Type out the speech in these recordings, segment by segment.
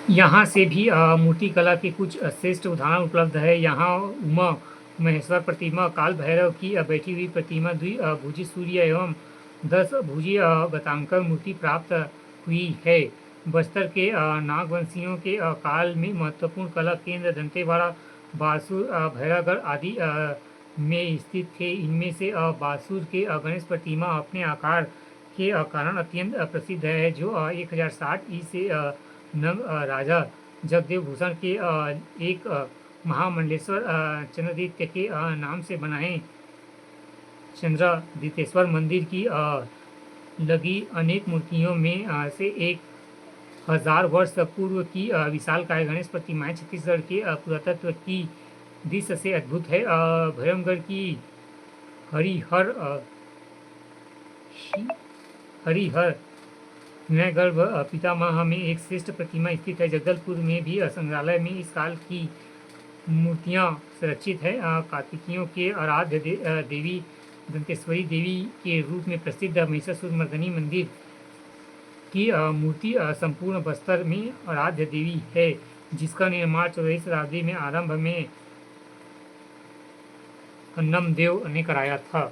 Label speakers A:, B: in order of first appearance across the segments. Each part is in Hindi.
A: यहाँ से भी मूर्तिकला के कुछ श्रेष्ठ उदाहरण उपलब्ध है। यहाँ उमा महेश्वर प्रतिमा, काल भैरव की बैठी हुई प्रतिमा, द्विभुजी सूर्य एवं 10 भुजी गतांकर मूर्ति प्राप्त हुई है। बस्तर के नागवंशियों के काल में महत्वपूर्ण कला केंद्र दंतेवाड़ा, बारसूर, भैरागढ़ आदि में स्थित थे। इनमें से बारसूर के गणेश प्रतिमा अपने आकार के कारण अत्यंत प्रसिद्ध है, जो 1060 ई से नंग राजा जगदेव भूषण के एक महामंडलेश्वर चंद्रदित्य के नाम से बनाए चंद्रदितेश्वर मंदिर की लगी अनेक मूर्तियों में से 1000 वर्ष पूर्व की विशालकाय गणेश प्रतिमाएं छत्तीसगढ़ के पुरातत्व की दृश्य से अद्भुत है। भैरमगढ़ की हरिहर हरिहर नयगर्भ पितामह में एक श्रेष्ठ प्रतिमा स्थित है। जगदलपुर में भी संग्रहालय में इस काल की मूर्तियां सुरक्षित है। कार्तिकियों के आराध्य देवी दंतेश्वरी देवी के रूप में प्रसिद्ध महिषासुर मर्दिनी मंदिर की मूर्ति संपूर्ण बस्तर में आराध्य देवी है, जिसका निर्माण 14वीं शताब्दी में आरंभ में अन्नमदेव ने कराया था।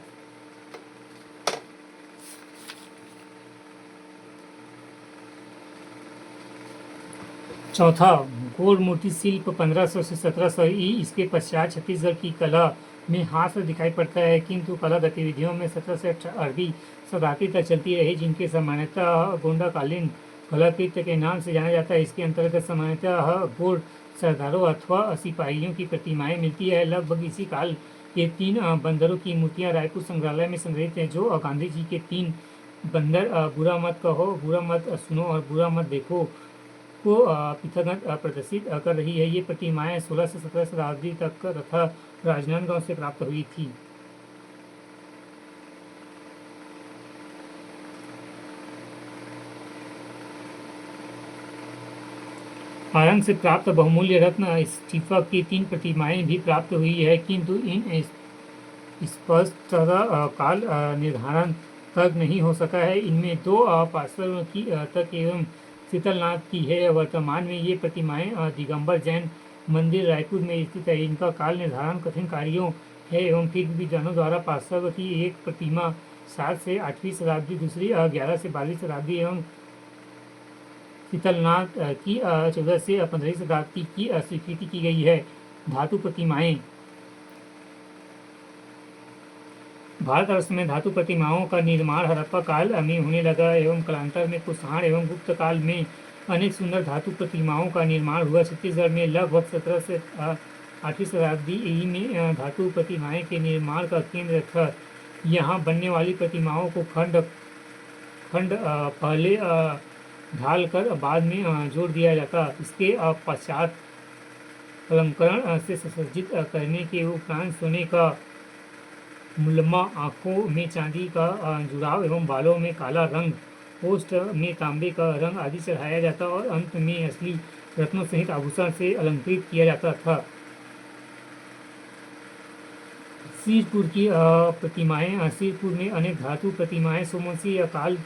A: चौथा, गौड़ मूर्ति शिल्प 1500 से 1700 ई। इसके पश्चात छत्तीसगढ़ की कला में हाथ दिखाई पड़ता है, किंतु कला गतिविधियों में 17 से 18वीं शताब्दी तक चलती रही, जिनके सामान्यतः गोंडाकालीन कलाकृत्य के नाम से जाना जाता है। इसके अंतर्गत सामान्यतः गौड़ सरदारों अथवा सिपाहियों की प्रतिमाएं मिलती है। लगभग इसी काल के 3 बंदरों की मूर्तियां रायपुर संग्रहालय में संग्रहित हैं, जो गांधी जी के 3 बंदर बुरा मत कहो, बुरा मत सुनो और बुरा मत देखो को पृथक प्रदर्शित कर रही है। ये प्रतिमाएं 16 से 17 शताब्दी तक तथा राजनांदगांव से प्राप्त हुई थी। आरंग से प्राप्त बहुमूल्य रत्न स्टीफक की 3 प्रतिमाएं भी प्राप्त हुई है, किंतु इन स्पष्ट काल निर्धारण तक नहीं हो सका है। इनमें 2 पार्श्व की तक एवं शीतलनाथ की है। वर्तमान में ये प्रतिमाएं दिगंबर जैन मंदिर रायपुर में स्थित है। इनका काल निर्धारण कठिन कार्यों है एवं फिर विद्वानों द्वारा पार्श्व की एक प्रतिमा 7 से 8वीं शताब्दी, दूसरी 11 से 12वीं शताब्दी एवं शीतलनाथ की 14 से 15वीं शताब्दी की स्वीकृति की गई है। धातु प्रतिमाएं। भारतवर्ष में धातु प्रतिमाओं का निर्माण हड़प्पा काल में होने लगा एवं कालांतर में कुषाण एवं गुप्त काल में अनेक सुंदर धातु प्रतिमाओं का निर्माण हुआ। छत्तीसगढ़ में लगभग 17 से 8वीं शताब्दी ई में धातु प्रतिमाएं के निर्माण का केंद्र था। यहाँ बनने वाली प्रतिमाओं को खंड पहले ढाल कर बाद में जोड़ दिया जाता। इसके पश्चात अलंकरण से सुसज्जित करने के उपरांत सोने का मुलम्मा, आँखों में चांदी का जुड़ाव एवं बालों में काला रंग, ओष्ठ में तांबे का रंग आदि चढ़ाया जाता और अंत में असली रत्नों सहित आभूषण से अलंकृत किया जाता था। सिरपुर की प्रतिमाएं। सिरपुर में अनेक धातु प्रतिमाएं सोमवंशी काल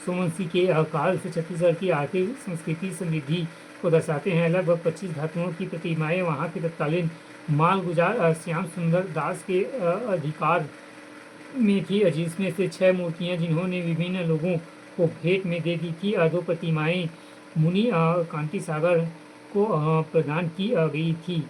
A: सोमवंशी के काल से छत्तीसगढ़ की आर्थिक संस्कृति समृद्धि को दर्शाते हैं। लगभग 25 धातुओं की प्रतिमाएं वहाँ के तत्कालीन मालगुजार श्याम सुंदर दास के अधिकार में थी, जिसमें से 6 मूर्तियां जिन्होंने विभिन्न लोगों को भेंट में दे दी थी। 2 प्रतिमाएं मुनि कांति सागर को प्रदान की गई थी।